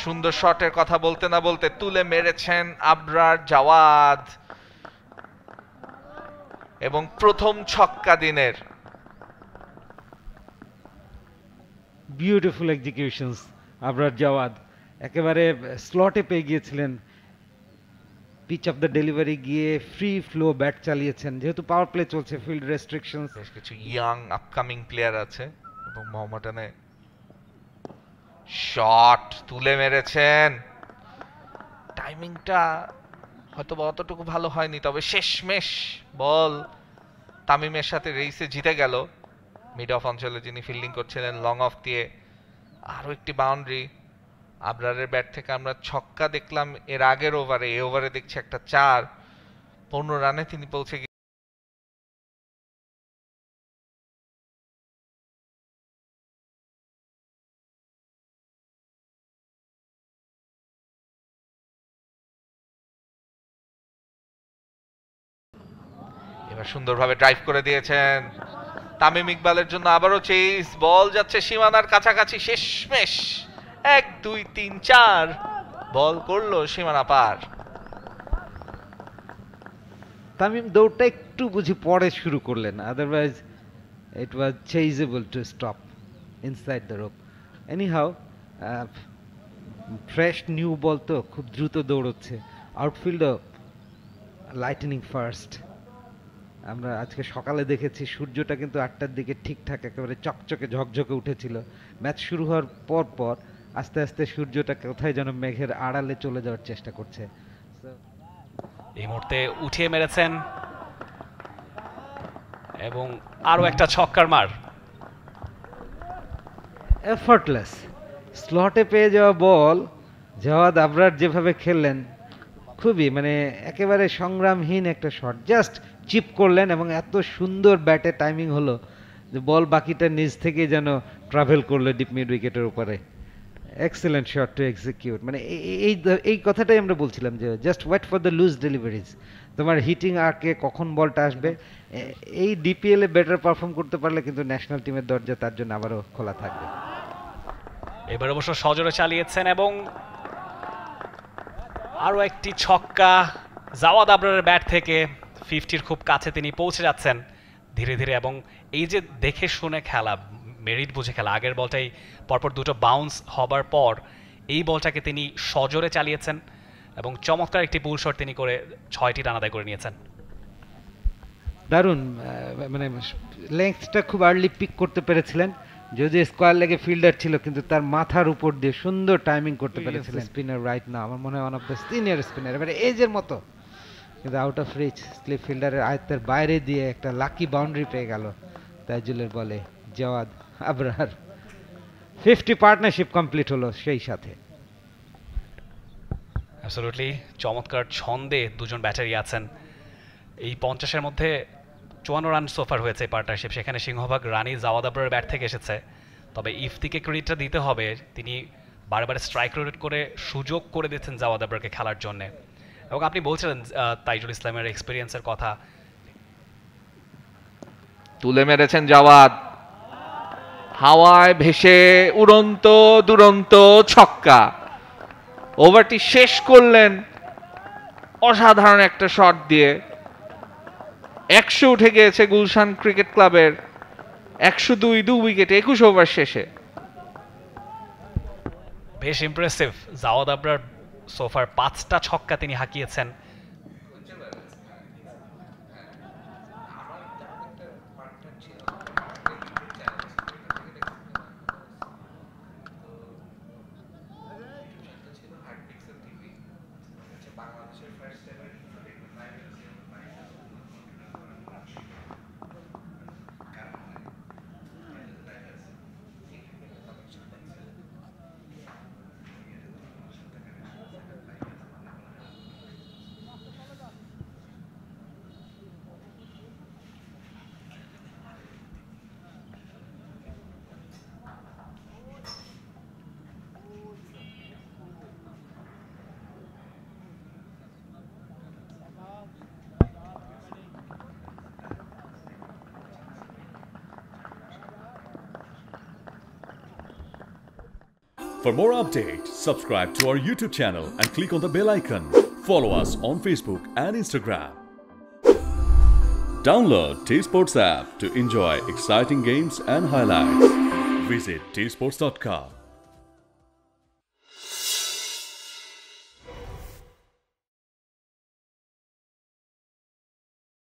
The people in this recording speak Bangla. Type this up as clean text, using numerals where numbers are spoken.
সুন্দর শটের কথা বলতে না বলতে তুলে মেরেছেন আবরার জাওয়াদ, এবং প্রথম ছক্কা দিনের। বিউটিফুল এক্সিকিউশনস আবরার জাওয়াদ, একেবারে স্লটে পেয়ে গিয়েছিলেন, পিচ অফ দ্য ডেলিভারি গিয়ে ফ্রি ফ্লো ব্যাট চালিয়েছেন, যেহেতু পাওয়ার প্লে চলছে, ফিল্ড রেস্ট্রিকশনস। বেশ কিছু ইয়াং আপকামিং প্লেয়ার আছে এবং মোহামেডানে শট তুলে মেরেছেন। টাইমিংটা হয়তো অতটুকু ভালো হয়নি, তবে শেষমেশ বল তামিমের সাথে রেসে জিতে গেল। মিড অফ অঞ্চলে যিনি ফিল্ডিং করছিলেন লং অফ দিয়ে আরো একটি বাউন্ডারি। আবরারের ব্যাট থেকে আমরা ছক্কা দেখলাম এর আগের ওভারে, এই ওভারে দেখছি একটা 4। 15 রানে তিনি পৌঁছে গিয়ে এবার সুন্দরভাবে ড্রাইভ করে দিয়েছেন। তামিম ইকবালের জন্য আবারও চেস, বল যাচ্ছে সীমানার কাছাকাছি, শেষমেশ 1 2 3 4 বল করলো সীমানা পার। তামিম দৌড়টা একটু বুঝি পরে শুরু করলেন, otherwise it was chasable to stop inside the rope. Anyhow, fresh new ball তো খুব দ্রুত দৌড়চ্ছে, আউটফিল্ডও লাইটেনিং ফার্স্ট। আমরা আজকে সকালে দেখেছি সূর্যটা কিন্তু 8টার দিকে ঠিকঠাক একেবারে চকচকে ঝকঝকে উঠেছিল। ম্যাচ শুরু হওয়ার পর পর আস্তে আস্তে সূর্যটা কোথায় যেন মেঘের আড়ালে চলে যাওয়ার চেষ্টা করছে। এই মুহূর্তে উঠিয়ে মেরেছেন এবং আরো একটা ছক্কার মার। এফর্টলেস স্লটে পেয়ে যাওয়া বল জাওয়াদ আবরার যেভাবে খেললেন, খুবই মানে একেবারে সংগ্রামহীন একটা শট, জাস্ট চিপ করলেন এবং এত সুন্দর ব্যাটে টাইমিং হলো যে বল বাকিটা নিজ থেকে যেন ট্রাভেল করলো ডিপ মিড উইকেটের উপরে। এক্সেলেন্ট শট টু এক্সিকিউট, মানে এই কথাটাই আমরা বলছিলাম যে just wait for the loose deliveries. তোমার হিটিং আর্কে কখন বলটা আসবে, এই ডিপিএল এ বেটার পারফর্ম করতে পারলে কিন্তু ন্যাশনাল টিমের দরজা তার জন্য আবারও খোলা থাকবে। এবার অবশ্য সজোরে চালিয়েছেন এবং আরো একটি ছক্কা জাওয়াদ আবরারের ব্যাট থেকে। 50-র খুব কাছে তিনি পৌঁছে যাচ্ছেন ধীরে ধীরে, এবং এই যে দেখে শুনে খেলা, মেরিট বুঝে খেলা, আগের বলটাই পরপর দুটো বাউন্স হবার পর এই বলটাকে তিনি সজোরে চালিয়েছেন এবং চমৎকার একটি পুল শট তিনি করে 6টি রান আদায় করে নিয়েছেন। দারুণ, মানে লেংথটা খুব আর্লি পিক করতে পেরেছিলেন, যদি স্কোয়ার লেগে ফিল্ডার ছিল কিন্তু তার মাথার উপর দিয়ে সুন্দর টাইমিং করতে পেরেছিলেন। স্পিনার রাইট না, আমার মনে হয় one of the senior spinner, এবারে এজের মতো, কিন্তু আউট অফ রিচ, স্লিপ ফিল্ডারের আয়ত্তের বাইরে দিয়ে একটা লাকি বাউন্ডারি পেয়ে গেল তাইজুলের বলে জাওয়াদ আবরার। 50 পার্টনারশিপ কমপ্লিট হলো সেই সাথে। অ্যাবসলিউটলি চমৎকার ছন্দে দুজন ব্যাটারি আছেন। এই 50-এর মধ্যে 54 রান সোফার হয়েছে এই পার্টনারশিপ, সেখানে সিংহভাগ রানই জাওয়াদ আবরারের ব্যাট থেকে এসেছে। তবে ইফতিকে ক্রেডিটটা দিতে হবে, তিনি বারে স্ট্রাইক রোটেট করে সুযোগ করে দিচ্ছেন জাওয়াদ আবরারকে খেলার জন্য। এবং আপনি বলছিলেন তাইজুল ইসলামের এক্সপিরিয়েন্সের কথা, তুলে মেরেছেন জাওয়াদ, হাওয়ায় ভেসে উড়ন্ত দুরন্ত ছক্কা। ওভারটি শেষ করলেন অসাধারণ একটা শট দিয়ে। 100 উঠে গিয়েছে গুলশান ক্রিকেট ক্লাবের, 102 2 উইকেটে 21 ওভার শেষে। বেশ ইমপ্রেসিভ জাওয়াদ আবরার, সোফার 5টা ছক্কা তিনি হাঁকিয়েছেন। For more updates, subscribe to our YouTube channel and click on the bell icon. Follow us on Facebook and Instagram. Download T Sports app to enjoy exciting games and highlights. Visit tsports.com.